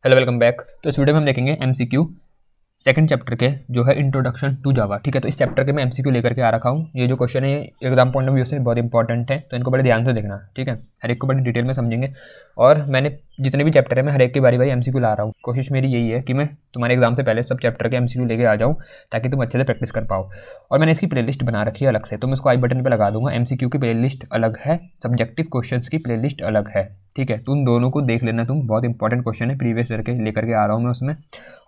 Hello welcome back. तो इस video में हम देखेंगे एमसीक्यू सेकंड चैप्टर के जो है इंट्रोडक्शन टू जावा। ठीक है, तो इस चैप्टर के मैं एमसीक्यू लेकर के आ रखा हूँ। ये जो क्वेश्चन है एग्जाम पॉइंट ऑफ व्यू से बहुत इंपॉर्टेंट है, तो इनको बड़े ध्यान से देखना। ठीक है, हर एक को बड़ी डिटेल में समझेंगे और मैंने जितने भी चैप्टर है मैं हर एक की बारी बारी एमसीक्यू ला रहा हूँ। कोशिश मेरी यही है कि मैं तुम्हारे एग्जाम से पहले सब चैप्टर के एमसीक्यू लेके आ जाऊँ ताकि तुम अच्छे से प्रैक्टिस कर पाओ। और मैंने इसकी प्लेलिस्ट बना रखी है अलग से, तो मैं इसको आई बटन पर लगा दूंगा। एमसीक्यू की प्लेलिस्ट अलग है, सब्जेक्टिव क्वेश्चन की प्लेलिस्ट अलग है। ठीक है, तुम दोनों को देख लेना। तुम बहुत इंपॉर्टेंट क्वेश्चन है प्रीवियस ईयर के लेकर के आ रहा हूँ मैं उसमें,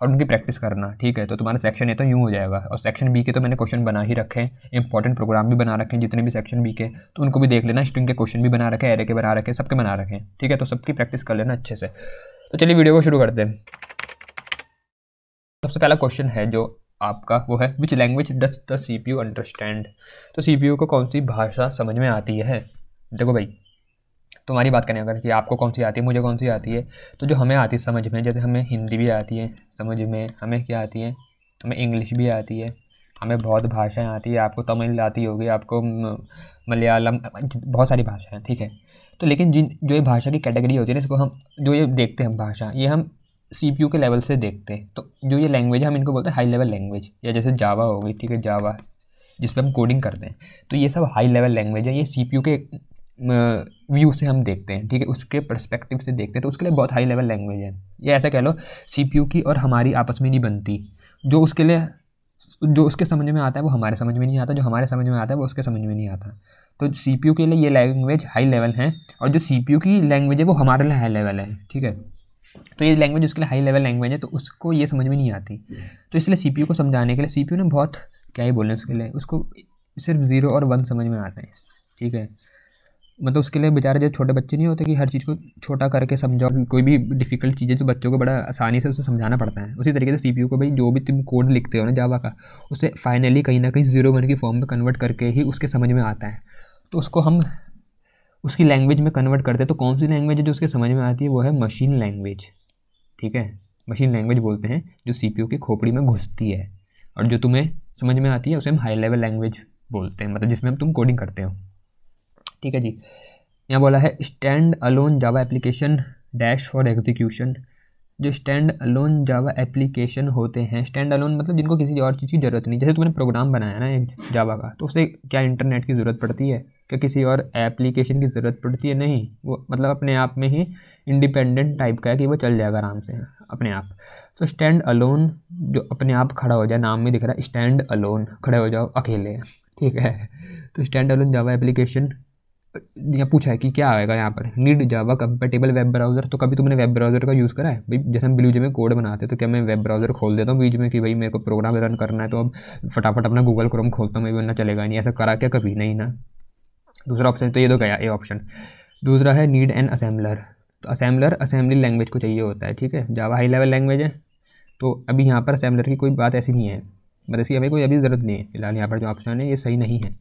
और उनकी प्रैक्टिस करना। ठीक है, तो तुम्हारा सेक्शन ए तो यूँ हो जाएगा, और सेक्शन बी के तो मैंने क्वेश्चन बना ही रखे हैं, इंपॉर्टेंट प्रोग्राम भी बना रखे हैं जितने भी सेक्शन बी के, तो उनको भी देख लेना। स्ट्रिंग के क्वेश्चन भी बना रखे हैं, एरे के बना रखे हैं, सबके बना रखे हैं। ठीक है, तो सबकी प्रैक्टिस कर लेना अच्छे से। तो चलिए वीडियो को शुरू करते हैं। सबसे पहला क्वेश्चन है जो आपका वो है, which language does the CPU understand. तो CPU को कौन सी भाषा समझ में आती है। देखो भाई, तुम्हारी बात करें अगर कि आपको कौन सी आती है, मुझे कौन सी आती है, तो जो हमें आती है समझ में, जैसे हमें हिंदी भी आती है समझ में, हमें क्या आती है, हमें इंग्लिश भी आती है, हमें बहुत भाषाएं आती है। आपको तमिल आती होगी, आपको मलयालम, बहुत सारी भाषाएं। ठीक है, तो लेकिन जो ये भाषा की कैटेगरी होती है ना, इसको हम जो ये देखते हैं भाषा, ये हम CPU के लेवल से देखते हैं। तो जो ये लैंग्वेज है हम इनको बोलते हैं हाई लेवल लैंग्वेज, या जैसे जावा हो गई। ठीक है, जावा जिस पर हम कोडिंग करते हैं, तो ये सब हाई लेवल लैंग्वेज है। ये CPU के व्यू से हम देखते हैं। ठीक है, उसके पर्सपेक्टिव से देखते हैं, तो उसके लिए बहुत हाई लेवल लैंग्वेज है। ये ऐसा कह लो, CPU की और हमारी आपस में नहीं बनती। जो उसके समझ में आता है वो हमारे समझ में नहीं आता, जो हमारे समझ में आता है वो उसके समझ में नहीं आता। तो CPU के लिए ये लैंग्वेज हाई लेवल है, और जो CPU की लैंग्वेज है वो हमारे लिए हाई लेवल है। ठीक है, तो ये लैंग्वेज उसके लिए हाई लेवल लैंग्वेज है, तो उसको ये समझ में नहीं आती। तो इसलिए CPU को समझाने के लिए CPU ने बहुत क्या ही बोलें उसके लिए, उसको सिर्फ 0 और 1 समझ में आता है। ठीक है, मतलब उसके लिए बेचारे जो छोटे बच्चे नहीं होते कि हर चीज़ को छोटा करके समझाओ, कोई भी डिफ़िकल्ट चीज़ है जो बच्चों को बड़ा आसानी से उसे समझाना पड़ता है, उसी तरीके से CPU को भाई जो भी तुम कोड लिखते हो ना जावा का, उसे फाइनली कहीं ना कहीं 0 1 की फॉर्म में कन्वर्ट करके ही उसके समझ में आता है। तो उसको हम उसकी लैंग्वेज में कन्वर्ट करते हैं। तो कौन सी लैंग्वेज है जो उसके समझ में आती है, वो है मशीन लैंग्वेज। ठीक है, मशीन लैंग्वेज बोलते हैं जो CPU की खोपड़ी में घुसती है, और जो तुम्हें समझ में आती है उसे हम हाई लेवल लैंग्वेज बोलते हैं, मतलब जिसमें तुम कोडिंग करते हो। ठीक है जी, यहाँ बोला है stand alone Java application dash for execution. जो स्टैंड अलोन जावा एप्लीकेशन होते हैं, स्टैंड अलोन मतलब जिनको किसी और चीज़ की ज़रूरत नहीं। जैसे तुमने प्रोग्राम बनाया ना एक जावा का, तो उसे क्या इंटरनेट की ज़रूरत पड़ती है, क्या किसी और एप्लीकेशन की ज़रूरत पड़ती है? नहीं, वो मतलब अपने आप में ही इंडिपेंडेंट टाइप का है कि वो चल जाएगा आराम से अपने आप। तो स्टैंड अलोन जो अपने आप खड़ा हो जाए, नाम में दिख रहा है स्टैंड अलोन, खड़े हो जाओ अकेले। ठीक है, तो स्टैंड अलोन जावा एप्लीकेशन यहाँ पूछा है कि क्या आएगा यहाँ पर, नीड जावा कंपेटेबल वेब ब्राउज़र। तो कभी तुमने वेब ब्राउज़र का यूज़ करा है भाई? जैसे हम ब्लूजे में कोड बनाते हैं, तो क्या मैं वेब ब्राउज़र खोल देता हूँ बीच में कि भाई मेरे को प्रोग्राम रन करना है तो अब फटाफट अपना गूगल क्रोम खोलता हूँ, वरना चलेगा नहीं? ऐसा करा क्या कभी? नहीं ना। दूसरा ऑप्शन तो ये तो गया ये ऑप्शन। दूसरा है नीड एन असेंबलर। तो असेंबलर असेंबली लैंग्वेज को चाहिए होता है। ठीक है, जावा हाई लेवल लैंग्वेज है, तो अभी यहाँ पर असेंबलर की कोई बात ऐसी नहीं है, मतलब इसकी हमें कोई अभी ज़रूरत नहीं है फिलहाल। यहाँ पर जो ऑप्शन है ये सही नहीं है।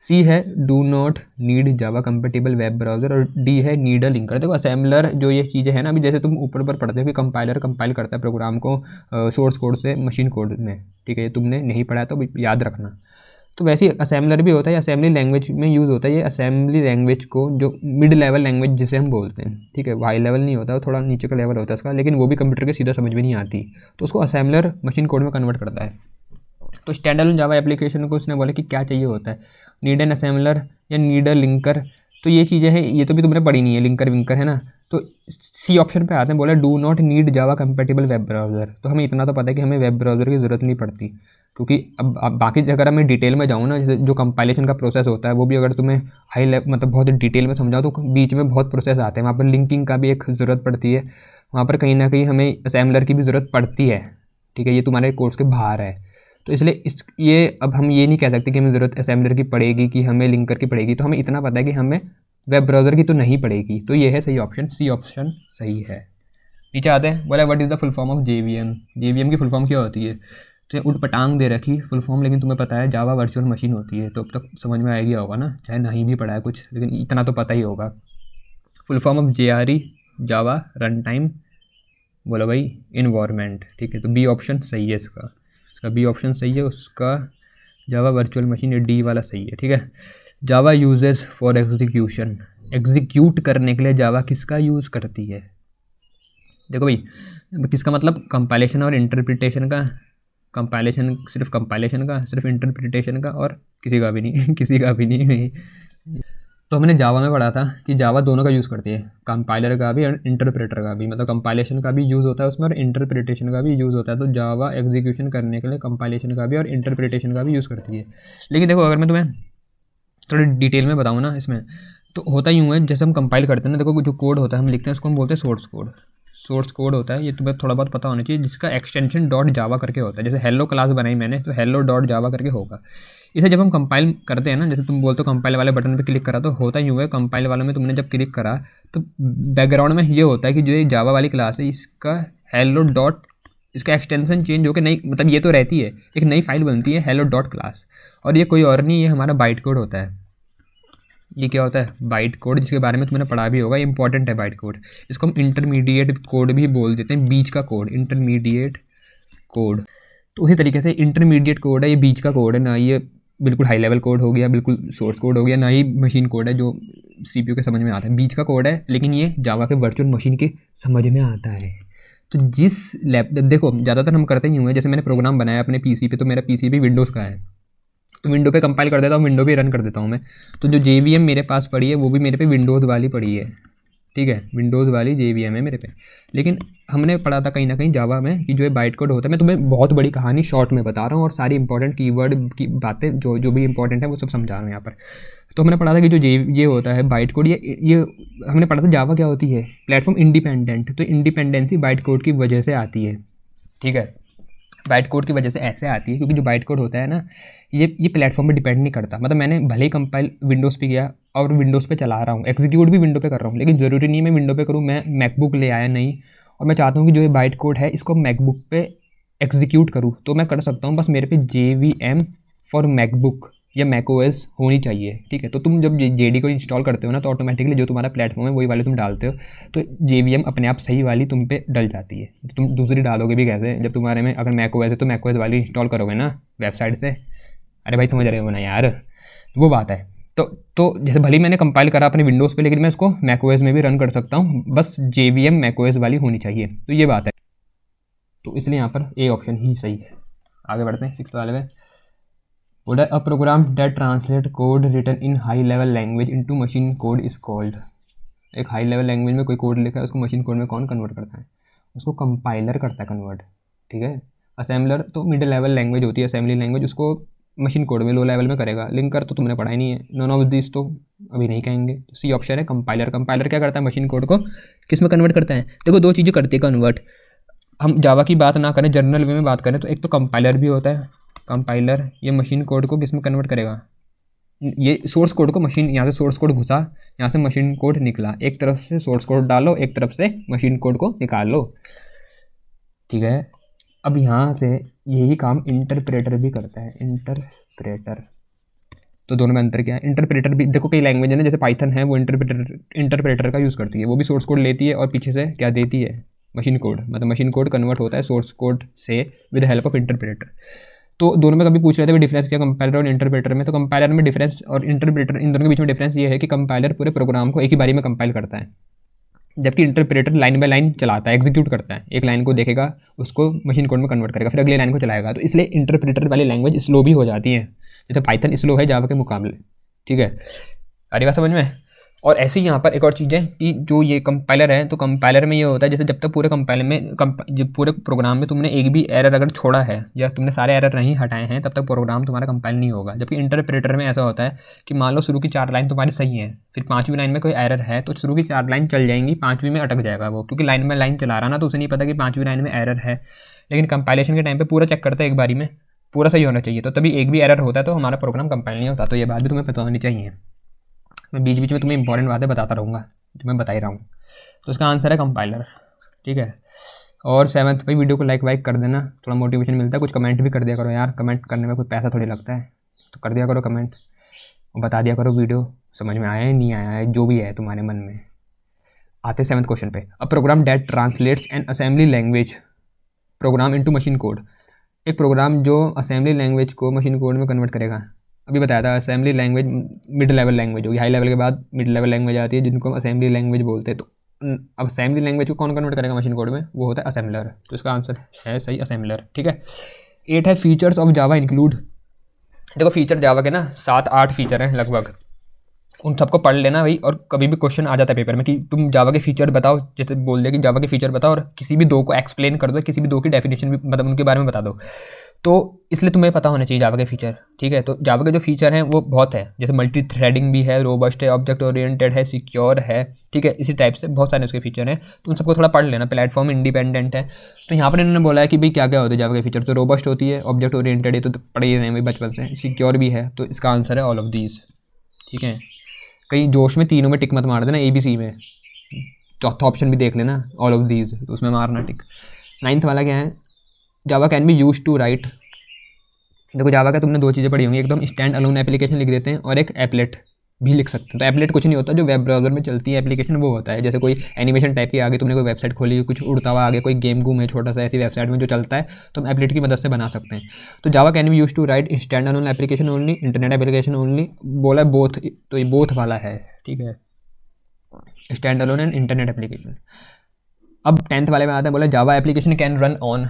सी है do not need Java compatible web browser, और डी है नीड अ लिंकर। देखो असेंबलर जो ये चीज़ें हैं ना, अभी जैसे तुम ऊपर पर पढ़ते हो कि कंपाइलर कंपाइल करता है प्रोग्राम को सोर्स कोड से मशीन कोड में। ठीक है, ये तुमने नहीं पढ़ा तो याद रखना। तो वैसे ही असेंबलर भी होता है, असेंबली लैंग्वेज में यूज़ होता है। ये असेंबली लैंग्वेज को जो मिड लेवल लैंग्वेज जिसे हम बोलते हैं, ठीक है, वो हाई लेवल नहीं होता, वो थोड़ा नीचे का लेवल होता है उसका, लेकिन वो भी कंप्यूटर के सीधा समझ में नहीं आती, तो उसको असेंबलर मशीन कोड में कन्वर्ट करता है। तो स्टैंड अलोन जावा एप्लीकेशन को उसने बोला कि क्या चाहिए होता है, नीड एन असेंबलर या नीड अ लिंकर। तो ये चीज़ें हैं, ये तो भी तुमने पढ़ी नहीं है, लिंकर विंकर है ना। तो सी ऑप्शन पे आते हैं, बोला do not need Java compatible web browser. तो हमें इतना तो पता है कि हमें वेब ब्राउज़र की ज़रूरत नहीं पड़ती, क्योंकि अब बाकी अगर मैं डिटेल में जाऊँ ना, जैसे जो कंपाइलेशन का प्रोसेस होता है वो भी अगर तुम्हें हाई लेवल मतलब बहुत डिटेल में समझाओ तो बीच में बहुत प्रोसेस आते हैं। वहाँ पर लिंकिंग का भी एक ज़रूरत पड़ती है, वहाँ पर कहीं ना कहीं हमें असेंबलर की भी ज़रूरत पड़ती है। ठीक है, ये तुम्हारे कोर्स के बाहर है, तो इसलिए ये अब हम ये नहीं कह सकते कि हमें ज़रूरत असेंबलर की पड़ेगी कि हमें लिंकर की पड़ेगी। तो हमें इतना पता है कि हमें वेब ब्राउज़र की तो नहीं पड़ेगी। तो ये है सही ऑप्शन, सी ऑप्शन सही है। नीचे आते हैं, बोला what is the full form of JVM। JVM की फुल फॉर्म क्या होती है? तो उठ पटांग दे रखी फुल फॉर्म, लेकिन तुम्हें पता है जावा वर्चुअल मशीन होती है, तो अब तक समझ में आएगी होगा ना, चाहे नहीं भी पढ़ा है कुछ, लेकिन इतना तो पता ही होगा। Full form of JRE Java run time, बोलो भाई इन्वायरमेंट। ठीक है, तो बी ऑप्शन सही है इसका बी ऑप्शन सही है, उसका जावा वर्चुअल मशीन ये डी वाला सही है। ठीक है, जावा यूजेस फॉर एग्जीक्यूशन। एग्जीक्यूट करने के लिए जावा किसका यूज़ करती है? देखो भाई, किसका मतलब कंपाइलेशन और इंटरप्रिटेशन का, कंपाइलेशन सिर्फ कंपाइलेशन का, सिर्फ इंटरप्रिटेशन का, और किसी का भी नहीं किसी का भी नहीं। तो हमने जावा में पढ़ा था कि जावा दोनों का यूज़ करती है, कंपाइलर का भी और इंटरप्रेटर का भी, मतलब कंपाइलेशन का भी यूज़ होता है उसमें और इंटरप्रिटेशन का भी यूज़ होता है। तो जावा एग्जीक्यूशन करने के लिए कंपाइलेशन का भी और इंटरप्रिटेशन का भी यूज़ करती है। लेकिन देखो अगर मैं तुम्हें थोड़ी डिटेल में बताऊँ ना इसमें, तो होता यूँ है, जैसे हम कंपाइल करते हैं ना, देखो जो कोड होता है हम लिखते हैं उसको हम बोलते हैं सोर्स कोड। सोर्स कोड होता है, ये तुम्हें थोड़ा बहुत पता होना चाहिए, जिसका एक्सटेंशन डॉट जावा करके होता है। जैसे हेलो क्लास बनाई मैंने तो हेलो डॉट जावा करके होगा। इसे जब हम कंपाइल करते हैं ना, जैसे तुम बोलते हो कंपाइल वाले बटन पे क्लिक करा, तो होता यूँ है कंपाइल वाले में तुमने जब क्लिक करा तो बैकग्राउंड में ये होता है कि जो ये जावा वाली क्लास है इसका हेलो डॉट, इसका एक्सटेंशन चेंज होकर नई, मतलब ये तो रहती है, एक नई फाइल बनती है हेलो डॉट क्लास, और ये कोई और नहीं, ये हमारा बाइट कोड होता है। ये क्या होता है? बाइट कोड, जिसके बारे में तुमने पढ़ा भी होगा, इंपॉर्टेंट है बाइट कोड। इसको हम इंटरमीडिएट कोड भी बोल देते हैं, बीच का कोड, इंटरमीडिएट कोड। तो उसी तरीके से इंटरमीडिएट कोड है, ये बीच का कोड है, ना ये बिल्कुल हाई लेवल कोड हो गया, बिल्कुल सोर्स कोड हो गया, ना ही मशीन कोड है जो सीपीयू के समझ में आता है। बीच का कोड है, लेकिन ये जावा के वर्चुअल मशीन के समझ में आता है। तो जिस लैपटॉप, देखो ज़्यादातर हम करते ही हुए, जैसे मैंने प्रोग्राम बनाया अपने पीसी पे, तो मेरा पीसी भी विंडोज़ का है, तो विंडो पे कंपाइल कर देता हूँ, विंडो पे रन कर देता हूँ मैं। तो जो JVM मेरे पास पड़ी है वो भी मेरे पे विंडोज़ वाली पड़ी है, ठीक है, विंडोज़ वाली JVM है मेरे पे। लेकिन हमने पढ़ा था कहीं ना कहीं जावा में कि जो है बाइट कोड होता है। मैं तुम्हें बहुत बड़ी कहानी शॉर्ट में बता रहा हूँ और सारी इंपॉर्टेंट कीवर्ड की बातें जो भी इंपॉर्टेंट है वो सब समझा रहा हूँ यहाँ पर। तो हमने पढ़ा था कि जो ये होता है बाइट कोड, ये हमने पढ़ा था जावा क्या होती है, प्लेटफॉर्म इंडिपेंडेंट। तो इंडिपेंडेंसी बाइट कोड की वजह से आती है, ठीक है, बाइट कोड की वजह से ऐसे आती है क्योंकि जो बाइट कोड होता है ना, ये प्लेटफॉर्म पे डिपेंड नहीं करता। मतलब मैंने भले ही कंपाइल विंडोज़ पे किया और विंडोज़ पे चला रहा हूँ, एग्जीक्यूट भी विंडो पे कर रहा हूँ, लेकिन ज़रूरी नहीं मैं विंडो पे करूँ, मैं मैकबुक ले आया नहीं और मैं चाहता हूँ कि जो ये बाइट कोड है इसको मैकबुक पे एग्जीक्यूट करूँ, तो मैं कर सकता हूँ। बस मेरे पे JVM फॉर मैकबुक या macOS होनी चाहिए, ठीक है। तो तुम जब JD को इंस्टॉल करते हो ना, तो ऑटोमेटिकली जो तुम्हारा प्लेटफॉर्म है वही वाले तुम डालते हो, तो JVM अपने आप सही वाली तुम पे डल जाती है। तो तुम दूसरी डालोगे भी कैसे, जब तुम्हारे में अगर macOS है तो macOS वाली इंस्टॉल करोगे ना वेबसाइट से। अरे भाई समझ रहे हो ना यार, वो बात है। तो जैसे भले मैंने कंपाइल करा अपने विंडोज़ पे, लेकिन मैं इसको macOS में भी रन कर सकता हूँ, बस JVM macOS वाली होनी चाहिए, तो ये बात है। तो इसलिए यहाँ पर ए ऑप्शन ही सही है। आगे बढ़ते हैं 6th वाले में। Would a program that translate code written in high level language into machine code is called? एक हाई लेवल लैंग्वेज में कोई कोड लिखा है उसको मशीन कोड में कौन कन्वर्ट करता है? उसको कंपाइलर करता है कन्वर्ट, ठीक है। असेंबलर तो मिडिल लेवल लैंग्वेज होती है, असेंबली लैंग्वेज, उसको मशीन कोड में लो लेवल में करेगा। लिंकर तो तुमने पढ़ा ही नहीं है, नॉन ऑफ दिस तो अभी नहीं कहेंगे। सी ऑप्शन है कंपाइलर। कंपाइलर क्या करता है? मशीन कोड को किस में कन्वर्ट करता है? देखो दो चीज़ें करती है कन्वर्ट। हम जावा की बात ना करें, जनरल वे में बात करें, तो एक तो कंपाइलर भी होता है, कंपाइलर ये मशीन कोड को किस में कन्वर्ट करेगा? ये सोर्स कोड को मशीन, यहाँ से सोर्स कोड घुसा, यहाँ से मशीन कोड निकला, एक तरफ से सोर्स कोड डालो, एक तरफ से मशीन कोड को निकाल लो, ठीक है। अब यहाँ से यही काम इंटरप्रेटर भी करता है, इंटरप्रेटर। तो दोनों में अंतर क्या है? इंटरप्रेटर भी देखो, कई लैंग्वेज है ना, जैसे पाइथन है, वो इंटरप्रेटर का यूज़ करती है, वो भी सोर्स कोड लेती है और पीछे से क्या देती है? Machine code. मतलब मशीन कोड कन्वर्ट होता है सोर्स कोड से विद हेल्प ऑफ इंटरप्रेटर। तो दोनों में कभी पूछ रहे थे डिफरेंस क्या कंपाइलर और इंटरप्रेटर में, तो कंपाइलर में डिफरेंस और इंटरप्रेटर, इन दोनों के बीच में डिफरेंस ये है कि कंपाइलर पूरे प्रोग्राम को एक ही बारी में कंपाइल करता है, जबकि इंटरप्रेटर लाइन बाय लाइन चलाता है, एग्जीक्यूट करता है। एक लाइन को देखेगा, उसको मशीन कोड में कन्वर्ट करेगा, फिर अगले लाइन को चलाएगा। तो इसलिए इंटरप्रेटर वाली लैंग्वेज स्लो भी हो जाती है, जैसे पाइथन स्लो है जावा के मुकाबले, ठीक है। अरे बात समझ में। और ऐसे ही यहाँ पर एक और चीज़ है कि जो ये कंपाइलर है, तो कंपाइलर में ये होता है जैसे जब तक पूरे कंपाइलर में जब पूरे प्रोग्राम में तुमने एक भी एरर अगर छोड़ा है या तुमने सारे एरर नहीं हटाए हैं, तब तक प्रोग्राम तुम्हारा कंपाइल नहीं होगा। जबकि इंटरप्रेटर में ऐसा होता है कि मान लो शुरू की 4 लाइन तुम्हारी सही है, फिर 5वीं लाइन में कोई एरर है तो शुरू की 4 लाइन चल जाएंगी, 5वीं में अटक जाएगा वो, क्योंकि लाइन में लाइन चला रहा ना, तो उसे नहीं पता कि 5वीं लाइन में एरर है। लेकिन कंपाइलेशन के टाइम पर पूरा चेक करता है एक बारी में, पूरा सही होना चाहिए, तो तभी एक भी एरर होता है तो हमारा प्रोग्राम कंपाइल नहीं होता। तो ये बात भी तुम्हें पता होनी चाहिए। मैं बीच बीच में तुम्हें इंपॉर्टेंट बातें बताता रहूँगा जो मैं बता ही रहा हूँ। तो इसका आंसर है कंपाइलर, ठीक है। और 7th भाई वीडियो को लाइक वाइक कर देना, थोड़ा मोटिवेशन मिलता है। कुछ कमेंट भी कर दिया करो यार, कमेंट करने में कोई पैसा थोड़ी लगता है, तो कर दिया करो कमेंट और बता दिया करो वीडियो समझ में आया है नहीं आया है, जो भी है तुम्हारे मन में। आते 7th क्वेश्चन पे। A program that translates an assembly language program into machine code. एक प्रोग्राम जो असेंबली लैंग्वेज को मशीन कोड में कन्वर्ट करेगा। अभी बताया था assembly language mid level language होगी, हाई लेवल के बाद मिड लेवल लैंग्वेज आती है जिनको हम असेंबली लैंग्वेज बोलते हैं। तो अब असेंबली लैंग्वेज को कौन कन्वर्ट करेगा मशीन कोड में, वो होता है असेंबलर। तो इसका आंसर है सही असेंबलर, ठीक है। 8 है फीचर्स ऑफ जावा इंक्लूड। देखो फीचर जावा के ना 7-8 फीचर हैं लगभग, उन सबको पढ़ लेना भाई। और कभी भी क्वेश्चन आ जाता है पेपर में कि तुम जावा के फीचर बताओ, जैसे बोल दे कि जावा के फीचर बताओ और किसी भी 2 को एक्सप्लेन कर दो, किसी भी 2 की डेफिनेशन भी मतलब उनके बारे में बता दो, तो इसलिए तुम्हें पता होना चाहिए जावा के फीचर, ठीक है। तो जावा के जो फीचर हैं वो बहुत है, जैसे मल्टी थ्रेडिंग भी है, रोबस्ट है, ऑब्जेक्ट ओरिएंटेड है, सिक्योर है, ठीक है। इसी टाइप से बहुत सारे उसके फीचर हैं, तो उन सबको थोड़ा पढ़ लेना। प्लेटफॉर्म इंडिपेंडेंट है, तो यहाँ पर इन्होंने बोला है कि भाई क्या क्या होते हैं जावा के फीचर। तो रोबस्ट होती है, ऑब्जेक्ट ओरिएंटेड है, तो पढ़ ही रहे हैं भाई बचपन से। सिक्योर भी है, तो इसका आंसर है ऑल ऑफ दीज, ठीक है। कहीं जोश में तीनों में टिक मत मार देना, ABC में चौथा ऑप्शन भी देख लेना ऑल ऑफ दीज, तो उसमें मारना टिक। 9th वाला क्या है, Java can be use to write. देखो जावा का तुमने 2 चीज़ें पढ़ी होंगी, एक तो हम स्टैंड अलोन एप्लीकेशन लिख देते हैं और एक एपलेट भी लिख सकते हैं। तो एपलेट कुछ नहीं होता, जो वेब ब्राउजर में चलती है एप्लीकेशन वो होता है। जैसे कोई एनिमेशन टाइप की आगे तुमने कोई वेबसाइट खोली, कुछ उड़ता हुआ आगे कोई गेम गूम है छोटा सा ऐसी वेबसाइट में जो चलता है, तो हम एपलेट की मदद से बना सकते हैं। तो Java can be use to write stand alone application only, internet application only, बोला है बोथ, तो ये बोथ वाला है, ठीक है, stand alone and internet application. अब 10th वाले में आता है, बोला Java application can run on,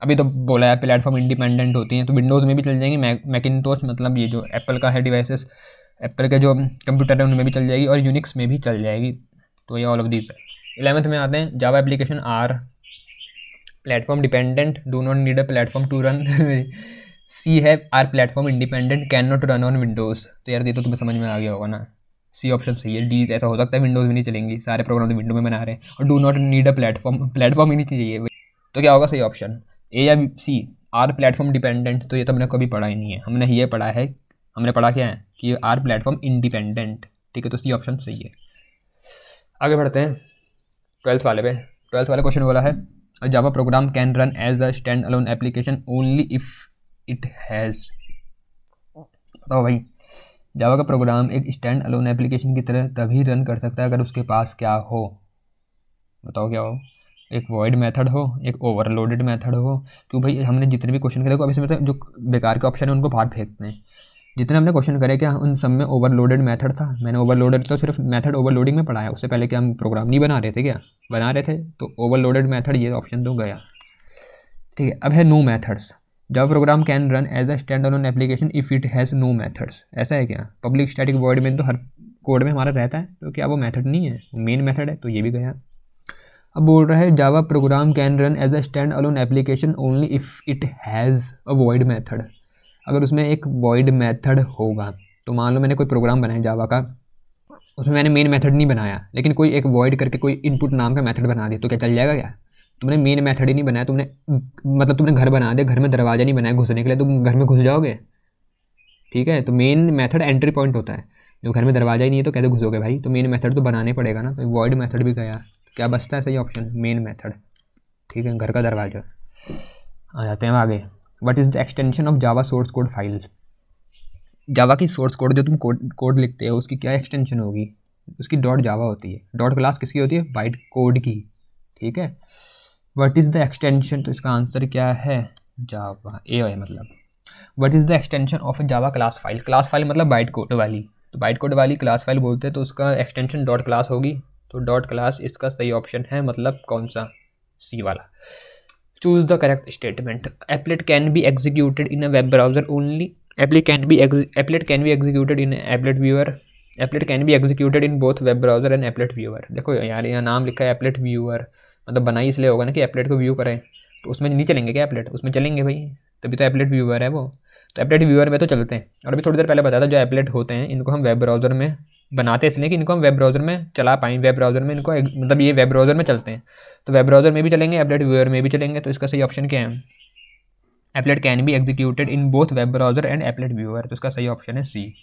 अभी तो बोला है प्लेटफॉर्म इंडिपेंडेंट होती हैं, तो विंडोज़ में भी चल जाएंगी, मैकिंटोश मतलब ये जो एप्पल का है डिवाइसेस, एप्पल के जो कंप्यूटर है उनमें भी चल जाएगी, और यूनिक्स में भी चल जाएगी। तो ये ऑल ऑफ दीज है। 11th में आते हैं, Java application are platform dependent, do not need a platform to run. C है are platform independent, can not run on Windows. तो यार ये तो तुम्हें समझ में आ गया होगा ना, सी ऑप्शन सही है। डी ऐसा हो सकता है विंडोज़ में नहीं चलेंगी, सारे प्रोग्राम तो विंडो में बना रहे हैं, और do not need a platform ही नहीं चाहिए, तो क्या होगा सही ऑप्शन, ए या सी आर प्लेटफॉर्म डिपेंडेंट। तो ये तो हमने कभी पढ़ा ही नहीं है, हमने ये पढ़ा है, हमने पढ़ा क्या है कि आर प्लेटफॉर्म इंडिपेंडेंट, ठीक है। तो सी ऑप्शन सही है। आगे बढ़ते हैं 12th वाले पे। 12th वाले क्वेश्चन बोला है, Java program can run as a stand alone application only if it has. बताओ भाई, जावा का प्रोग्राम एक स्टैंड अलोन एप्लीकेशन की तरह तभी रन कर सकता है अगर उसके पास क्या हो, बताओ क्या हो। एक वॉइड मेथड हो, एक ओवरलोडेड मेथड हो। क्यों भाई, हमने जितने भी क्वेश्चन करे, देखो अब इसमें जो बेकार के ऑप्शन है उनको बाहर फेंकते हैं। जितने हमने क्वेश्चन करे क्या उन सब में ओवरलोडेड मेथड था। मैंने ओवरलोडेड तो सिर्फ मेथड ओवरलोडिंग में पढ़ा है, उससे पहले क्या हम प्रोग्राम नहीं बना रहे थे, क्या बना रहे थे। तो ओवरलोडेड मेथड ये ऑप्शन तो गया, ठीक है। अब है no methods, Java program can run as a stand alone application if it has no methods. ऐसा है क्या, पब्लिक स्टैटिक वॉइड में तो हर कोड में हमारा रहता है, तो क्या वो मेथड नहीं है, वो मेन मेथड है, तो ये भी गया। अब बोल रहा है Java program can run as a stand alone application only if it has a void method. अगर उसमें एक वॉइड मेथड होगा, तो मान लो मैंने कोई प्रोग्राम बनाया जावा का, उसमें मैंने मेन मेथड नहीं बनाया, लेकिन कोई एक वॉइड करके कोई इनपुट नाम का मेथड बना दिया, तो क्या चल जाएगा क्या। तुमने मेन मेथड ही नहीं बनाया, तुमने मतलब तुमने घर बना दिया, घर में दरवाज़ा नहीं बनाया घुसने के लिए, तुम घर में घुस जाओगे, ठीक है। तो मेन मेथड एंट्री पॉइंट होता है, जो घर में दरवाज़ा ही नहीं है तो कैसे घुसोगे भाई, तो मेन मेथड तो बनाने पड़ेगा ना। तो वॉइड मेथड भी गया, क्या बचता है सही ऑप्शन, मेन मेथड, ठीक है, घर का दरवाजा। आ जाते हैं आगे, what is the extension of Java source code file. Java की सोर्स कोड जो तुम कोड लिखते हो उसकी क्या एक्सटेंशन होगी, उसकी डॉट जावा होती है। डॉट क्लास किसकी होती है, बाइट कोड की, ठीक है। व्हाट इज़ द एक्सटेंशन, तो इसका आंसर क्या है, जावा ए है मतलब। What is the extension of Java class file, class file मतलब बाइट कोड वाली, तो बाइट कोड वाली क्लास फाइल बोलते हैं, तो उसका एक्सटेंशन डॉट क्लास होगी। तो डॉट क्लास इसका सही ऑप्शन है, मतलब कौन सा, सी वाला। Choose the correct statement, applet can be executed in a web browser only, applet can be executed in applet viewer, applet can be executed in both web browser and applet viewer. देखो यार यहाँ नाम लिखा है applet viewer, मतलब बना ही इसलिए होगा ना कि एप्लेट को व्यू करें, तो उसमें नहीं चलेंगे क्या एप्लेट, उसमें चलेंगे भाई, तभी तो एप्लेट व्यूअर है वो। तो एप्लेट व्यूअर में तो चलते हैं। और अभी थोड़ी देर पहले बताया था जो एप्लेट होते हैं इनको हम वेब ब्राउज़र में बनाते हैं, इसलिए कि इनको हम वेब ब्राउज़र में चला पाएँ, वेब ब्राउज़र में इनको मतलब ये वेब ब्राउज़र में चलते हैं, तो वेब ब्राउज़र में भी चलेंगे, एप्लेट व्यूअर में भी चलेंगे। तो इसका सही ऑप्शन क्या है, applet can be executed in both web browser and applet viewer, तो इसका सही ऑप्शन है सी,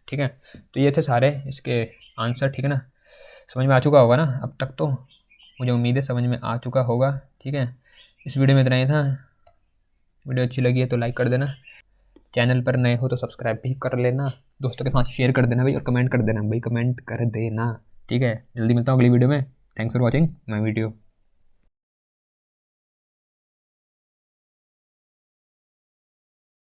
ठीक है। तो ये थे सारे इसके आंसर, ठीक है ना। समझ में आ चुका होगा ना अब तक, तो मुझे उम्मीद है समझ में आ चुका होगा, ठीक है। इस वीडियो में इतना ही था। वीडियो अच्छी लगी है तो लाइक कर देना, चैनल पर नए हो तो सब्सक्राइब भी कर लेना, दोस्तों के साथ शेयर कर देना भाई, और कमेंट कर देना भाई, कमेंट कर देना, ठीक है। जल्दी मिलता हूँ अगली वीडियो में। Thanks for watching my video.